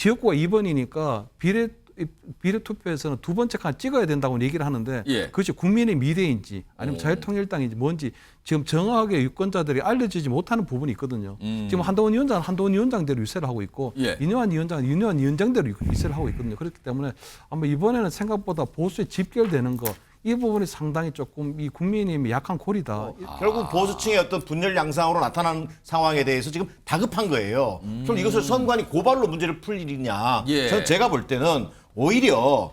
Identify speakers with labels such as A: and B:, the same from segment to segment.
A: 지역구가 2번이니까 비례 투표에서는 두 번째 칸 찍어야 된다고 얘기를 하는데
B: 예.
A: 그것이 국민의 미래인지 아니면 자유통일당인지 뭔지 지금 정확하게 유권자들이 알려지지 못하는 부분이 있거든요. 지금 한동훈 위원장은 한동훈 위원장대로 유세를 하고 있고
B: 예.
A: 이뇨한 위원장은 이뇨한 위원장대로 유세를 하고 있거든요. 그렇기 때문에 아마 이번에는 생각보다 보수에 집결되는 거 이 부분이 상당히 조금 이 국민의힘이 약한 골이다.
C: 결국 보수층의 어떤 분열 양상으로 나타난 상황에 대해서 지금 다급한 거예요. 그럼 이것을 선관위 고발로 문제를 풀 일이냐.
B: 예.
C: 저는 제가 볼 때는 오히려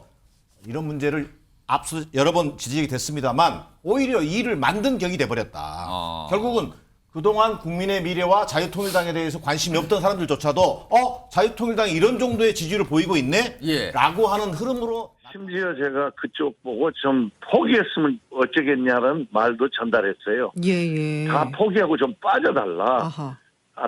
C: 이런 문제를 앞서 여러 번 지적이 됐습니다만 오히려 이 일을 만든 격이 돼버렸다. 결국은 그동안 국민의 미래와 자유통일당에 대해서 관심이 없던 사람들조차도 자유통일당이 이런 정도의 지지를 보이고 있네?
B: 예.
C: 라고 하는 흐름으로
D: 심지어 제가 그쪽 보고 좀 포기했으면 어쩌겠냐는 말도 전달했어요.
E: 예.
D: 다 포기하고 좀 빠져달라.
E: 아하.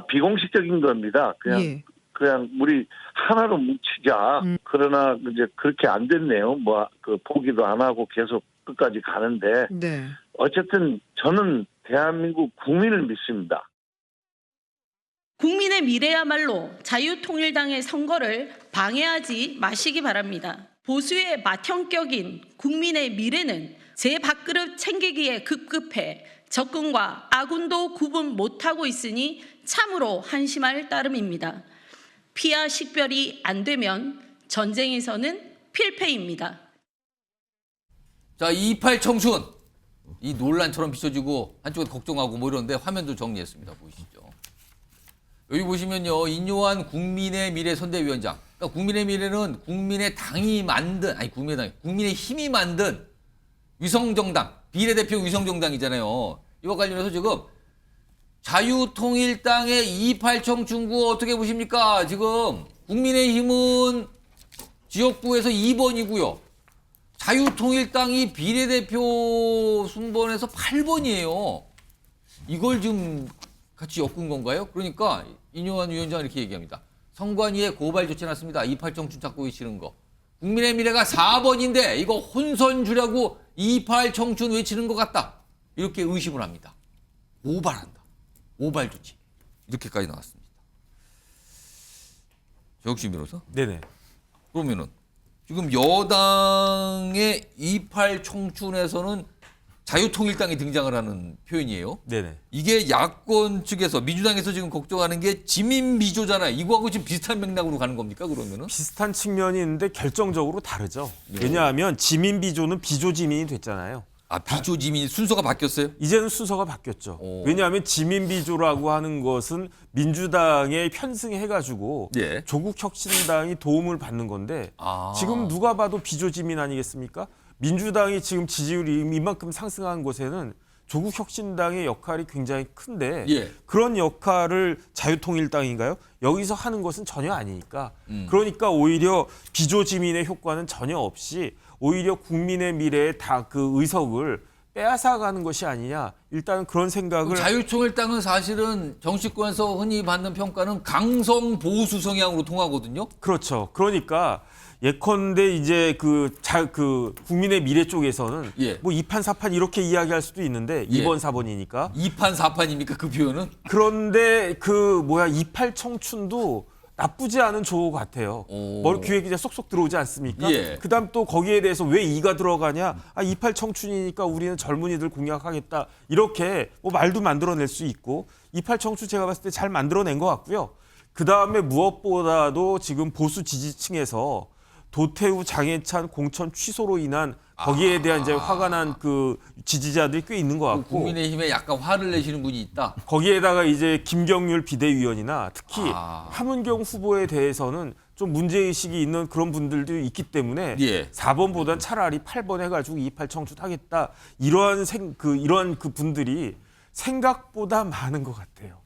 D: 비공식적인 겁니다.
E: 예.
D: 그냥 우리 하나로 뭉치자. 그러나 이제 그렇게 안 됐네요. 그 포기도 안 하고 계속 끝까지 가는데
E: 네.
D: 어쨌든 저는 대한민국 국민을 믿습니다.
F: 국민의 미래야말로 자유통일당의 선거를 방해하지 마시기 바랍니다. 보수의 맏형격인 국민의 미래는 제 밥그릇 챙기기에 급급해 적군과 아군도 구분 못하고 있으니 참으로 한심할 따름입니다. 피와 식별이 안 되면 전쟁에서는 필패입니다.
B: 자, 28 청춘. 이 논란처럼 비춰지고 한쪽에 걱정하고 뭐 이런데 화면도 정리했습니다. 보이시죠? 여기 보시면요. 인요한 국민의 미래 선대위원장. 그러니까 국민의 미래는 국민의 당이 만든, 국민의 힘이 만든 위성정당, 비례대표 위성정당이잖아요. 이와 관련해서 지금 자유통일당의 28 청춘구 어떻게 보십니까? 지금 국민의힘은 지역구에서 2번이고요. 자유통일당이 비례대표 순번에서 8번이에요. 이걸 지금 같이 엮은 건가요? 그러니까 인요한 위원장은 이렇게 얘기합니다. 선관위에 고발 조치 났습니다. 28 청춘 찾고 계시는 거. 국민의 미래가 4번인데 이거 혼선 주려고 28 청춘 외치는 것 같다. 이렇게 의심을 합니다. 고발한다. 고발 조치. 이렇게까지 나왔습니다. 정혁신 변호사?
G: 네네.
B: 그러면은 지금 여당의 28 청춘에서는 자유통일당이 등장을 하는 표현이에요.
G: 네네.
B: 이게 야권 측에서 민주당에서 지금 걱정하는 게 지민비조잖아요. 이거하고 지금 비슷한 맥락으로 가는 겁니까 그러면은?
G: 비슷한 측면이 있는데 결정적으로 다르죠. 왜냐하면 지민비조는 비조지민이 됐잖아요.
B: 비조지민 순서가 바뀌었어요?
G: 이제는 순서가 바뀌었죠. 왜냐하면 지민비조라고 하는 것은 민주당에 편승해가지고
B: 예.
G: 조국혁신당이 도움을 받는 건데 지금 누가 봐도 비조지민 아니겠습니까? 민주당이 지금 지지율이 이만큼 상승한 곳에는 조국혁신당의 역할이 굉장히 큰데
B: 예.
G: 그런 역할을 자유통일당인가요? 여기서 하는 것은 전혀 아니니까 그러니까 오히려 비조지민의 효과는 전혀 없이 오히려 국민의 미래의 다 그 의석을 빼앗아가는 것이 아니냐. 일단은 그런 생각을.
B: 자유통일당은 사실은 정치권에서 흔히 받는 평가는 강성 보수 성향으로 통하거든요.
G: 그렇죠. 그러니까 예컨대 이제 그 국민의 미래 쪽에서는
B: 예.
G: 뭐 2판 4판 이렇게 이야기할 수도 있는데
B: 예.
G: 2번 4번이니까.
B: 2판 4판입니까 그 표현은?
G: 그런데 28 청춘도 나쁘지 않은 조호 같아요. 머리 귀에 그냥 쏙쏙 들어오지 않습니까?
B: 예.
G: 그다음 또 거기에 대해서 왜 이가 들어가냐? 28 청춘이니까 우리는 젊은이들 공략하겠다. 이렇게 뭐 말도 만들어낼 수 있고 28 청춘 제가 봤을 때 잘 만들어낸 것 같고요. 그다음에 무엇보다도 지금 보수 지지층에서 도태우, 장해찬 공천 취소로 인한 거기에 대한 이제 화가 난 그 지지자들이 꽤 있는 것 같고
B: 국민의힘에 약간 화를 내시는 분이 있다.
G: 거기에다가 이제 김경률 비대위원이나 특히 함은경 후보에 대해서는 좀 문제의식이 있는 그런 분들도 있기 때문에
B: 예.
G: 4번보단 차라리 8번 해가지고 28 청춘하겠다 이러한 이러한 그 분들이 생각보다 많은 것 같아요.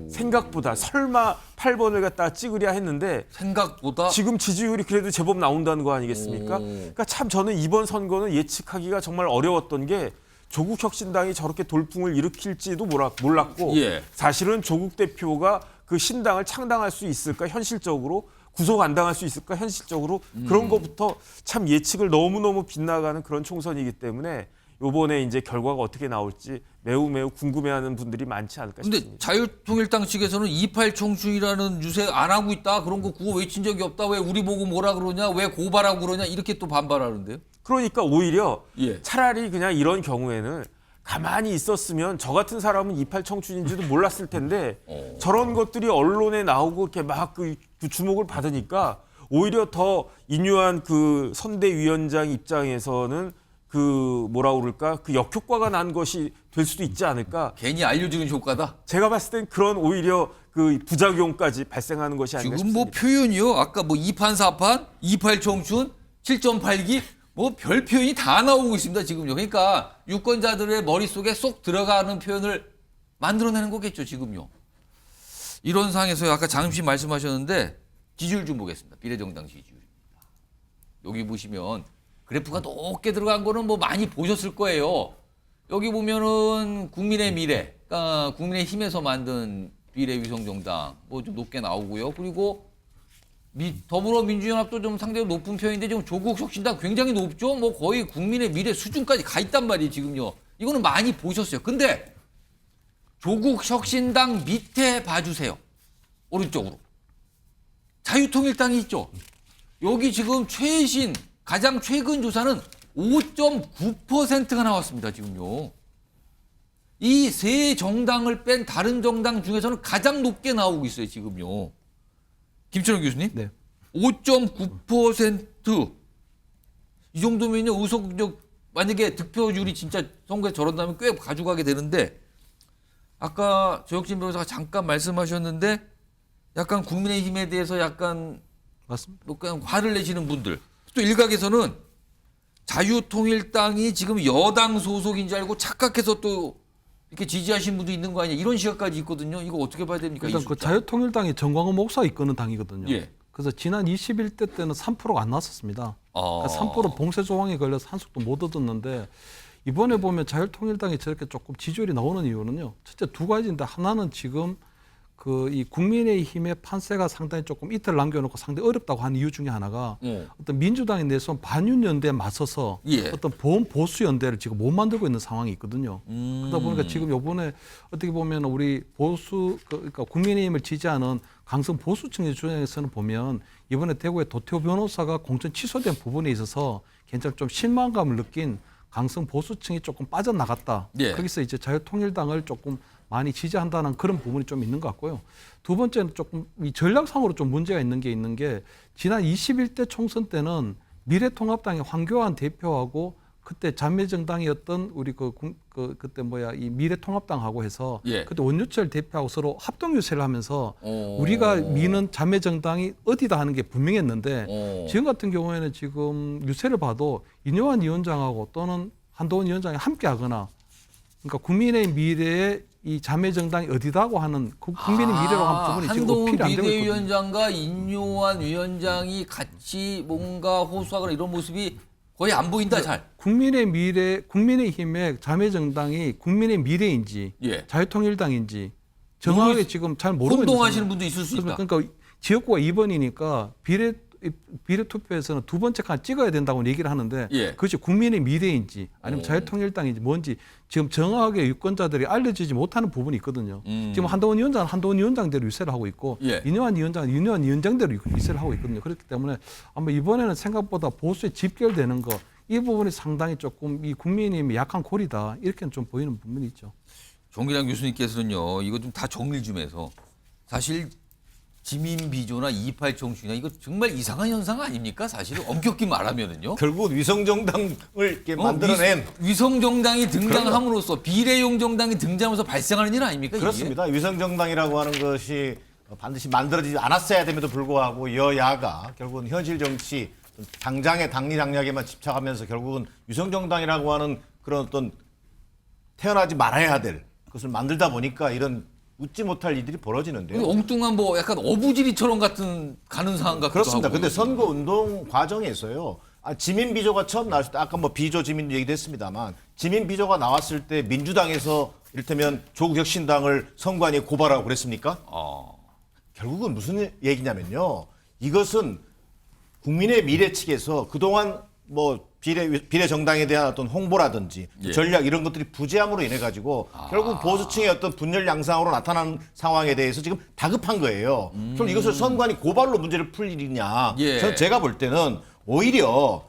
G: 생각보다 설마 8번을 갖다가 찍으랴 했는데
B: 생각보다
G: 지금 지지율이 그래도 제법 나온다는 거 아니겠습니까? 그러니까 참 저는 이번 선거는 예측하기가 정말 어려웠던 게 조국 혁신당이 저렇게 돌풍을 일으킬지도 몰랐고
B: 예.
G: 사실은 조국 대표가 그 신당을 창당할 수 있을까 현실적으로 구속 안 당할 수 있을까 현실적으로 그런 것부터 참 예측을 너무너무 빗나가는 그런 총선이기 때문에 요번에 이제 결과가 어떻게 나올지 매우 궁금해하는 분들이 많지 않을까
B: 근데
G: 싶습니다.
B: 자유통일당 측에서는 28 청춘이라는 유세 안 하고 있다. 그런 거 그거 외친 적이 없다. 왜 우리 보고 뭐라 그러냐? 왜 고발하고 그러냐? 이렇게 또 반발하는데요.
G: 그러니까 오히려
B: 예.
G: 차라리 그냥 이런 경우에는 가만히 있었으면 저 같은 사람은 28 청춘인지도 몰랐을 텐데 저런 것들이 언론에 나오고 이렇게 막 그 주목을 받으니까 오히려 더 인유한 그 선대위원장 입장에서는 그 뭐라 그럴까 그 역효과가 난 것이 될 수도 있지 않을까.
B: 괜히 알려주는 효과다.
G: 제가 봤을 땐 그런 오히려 그 부작용까지 발생하는 것이 아닌가
B: 지금
G: 싶습니다.
B: 뭐 표현이요. 아까 뭐 2판 4판, 28 청춘, 7.8기 뭐 별 표현이 다 나오고 있습니다. 지금요. 그러니까 유권자들의 머릿속에 쏙 들어가는 표현을 만들어내는 거겠죠. 지금요. 이런 상황에서 아까 잠시 말씀하셨는데 지지율 좀 보겠습니다. 비례정당 지지율입니다. 여기 보시면 그래프가 높게 들어간 거는 뭐 많이 보셨을 거예요. 여기 보면은 국민의 미래, 그러니까 국민의힘에서 만든 비례위성정당 뭐 좀 높게 나오고요. 그리고 더불어민주연합도 좀 상대적으로 높은 편인데 지금 조국혁신당 굉장히 높죠. 뭐 거의 국민의 미래 수준까지 가 있단 말이에요. 지금요. 이거는 많이 보셨어요. 근데 조국혁신당 밑에 봐주세요. 오른쪽으로. 자유통일당이 있죠. 여기 지금 최신 가장 최근 조사는 5.9%가 나왔습니다. 지금요. 이 세 정당을 뺀 다른 정당 중에서는 가장 높게 나오고 있어요. 지금요. 김철원 교수님.
A: 네.
B: 5.9%. 이 정도면요. 만약에 득표율이 진짜 선거에 저런다면 꽤 가져가게 되는데 아까 조혁진 변호사가 잠깐 말씀하셨는데 약간 국민의힘에 대해서 약간
A: 맞습니다.
B: 뭐 그냥 화를 내시는 분들 또 일각에서는 자유통일당이 지금 여당 소속인 줄 알고 착각해서 또 이렇게 지지하신 분도 있는 거 아니냐 이런 시각까지 있거든요. 이거 어떻게 봐야 됩니까?
A: 일단
B: 이
A: 그
B: 숫자?
A: 자유통일당이 정광훈 목사 이끄는 당이거든요.
B: 예.
A: 그래서 지난 21대 때는 3%가 안 나왔었습니다. 그러니까 3% 봉쇄 조항에 걸려서 한석도 못 얻었는데 이번에 보면 자유통일당이 저렇게 조금 지지율이 나오는 이유는요. 첫째 두 가지인데 하나는 지금 그 이 국민의힘의 판세가 상당히 조금 이틀 남겨놓고 상당히 어렵다고 하는 이유 중에 하나가 어떤 민주당이 내세운 반윤 연대에 맞서서
B: 예.
A: 어떤 보수 연대를 지금 못 만들고 있는 상황이 있거든요. 그러다 보니까 지금 요번에 어떻게 보면 우리 보수 그러니까 국민의힘을 지지하는 강성 보수층의 주장에서는 보면 이번에 대구의 도태우 변호사가 공천 취소된 부분에 있어서 굉장히 좀 실망감을 느낀 강성 보수층이 조금 빠져나갔다.
B: 예.
A: 거기서 이제 자유통일당을 조금 많이 지지한다는 그런 부분이 좀 있는 것 같고요. 두 번째는 조금 이 전략상으로 좀 문제가 있는 게 지난 21대 총선 때는 미래통합당의 황교안 대표하고 그때 자매정당이었던 우리 그때 이 미래통합당하고 해서
B: 예.
A: 그때 원유철 대표하고 서로 합동 유세를 하면서 우리가 미는 자매정당이 어디다 하는 게 분명했는데 지금 같은 경우에는 지금 유세를 봐도 인요한 위원장하고 또는 한동훈 위원장이 함께하거나 그러니까 국민의 미래에 이 자매정당이 어디다고 하는 국민의 미래로 한 부분이 지금
B: 한동훈
A: 어필이 안 되고 있거든요.
B: 비대위원장과 인요한 위원장이 같이 뭔가 호소하거나 이런 모습이 거의 안 보인다 잘.
A: 국민의 미래, 국민의힘의 자매정당이 국민의 미래인지
B: 예.
A: 자유통일당인지 정확하게 지금 잘 모르고 있는
B: 혼동하시는
A: 상황이에요.
B: 분도 있을 수 있다.
A: 그러니까 지역구가 2번이니까 비례 투표에서는 두 번째 칸 찍어야 된다고 얘기를 하는데
B: 예.
A: 그것이 국민의 미래인지 아니면 자유통일당인지 뭔지 지금 정확하게 유권자들이 알려지지 못하는 부분이 있거든요. 지금 한동훈 위원장은 한동훈 위원장대로 유세를 하고 있고
B: 예.
A: 인요한 위원장은 인요한 위원장대로 유세를 하고 있거든요. 그렇기 때문에 아마 이번에는 생각보다 보수에 집결되는 거 이 부분이 상당히 조금 이 국민의힘이 약한 골이다 이렇게는 좀 보이는 부분이 있죠.
B: 정기랑 교수님께서는요. 이거 좀 다 정리 좀 해서 사실 지민 비조나 28 청춘이나 이거 정말 이상한 현상 아닙니까? 사실은 엄격히 말하면은요.
C: 결국 위성정당을 이렇게 만들어낸
B: 위성 정당이 등장함으로써 비례용 정당이 등장하면서 발생하는 일 아닙니까?
C: 그렇습니다. 위성정당이라고 하는 것이 반드시 만들어지지 않았어야 됨에도 불구하고 여야가 결국은 현실 정치 당장의 당리당략에만 집착하면서 결국은 위성정당이라고 하는 그런 어떤 태어나지 말아야 될 것을 만들다 보니까 이런 웃지 못할 일들이 벌어지는데요.
B: 엉뚱한 뭐 약간 어부지리처럼 같은 가는 상황 같기도
C: 그렇습니다.
B: 하고.
C: 근데 선거 운동 과정에서요. 지민 비조가 처음 나왔을 때 아까 뭐 비조 지민 얘기도 했습니다만 지민 비조가 나왔을 때 민주당에서 이를테면 조국혁신당을 선관위에 고발하고 그랬습니까? 결국은 무슨 얘기냐면요. 이것은 국민의 미래 측에서 그동안 뭐 비례 정당에 대한 어떤 홍보라든지
B: 예.
C: 전략 이런 것들이 부재함으로 인해 가지고 결국 보수층의 어떤 분열 양상으로 나타나는 상황에 대해서 지금 다급한 거예요. 그럼 이것을 선관위 고발로 문제를 풀 일이냐?
B: 예.
C: 저는 제가 볼 때는 오히려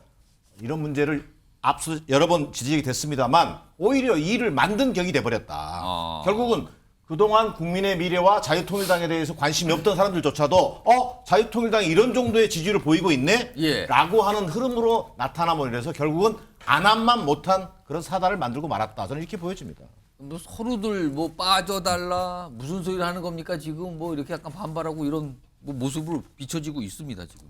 C: 이런 문제를 앞서 여러 번 지적이 됐습니다만 오히려 이 일을 만든 격이 돼버렸다. 결국은 그동안 국민의 미래와 자유통일당에 대해서 관심이 없던 사람들조차도 자유통일당이 이런 정도의 지지를 보이고 있네?
B: 예.
C: 라고 하는 흐름으로 나타남으로 인해서 결국은 안함만 못한 그런 사단을 만들고 말았다. 저는 이렇게 보여집니다.
B: 뭐 서로들 뭐 빠져달라 무슨 소리를 하는 겁니까 지금 뭐 이렇게 약간 반발하고 이런 뭐 모습으로 비춰지고 있습니다 지금.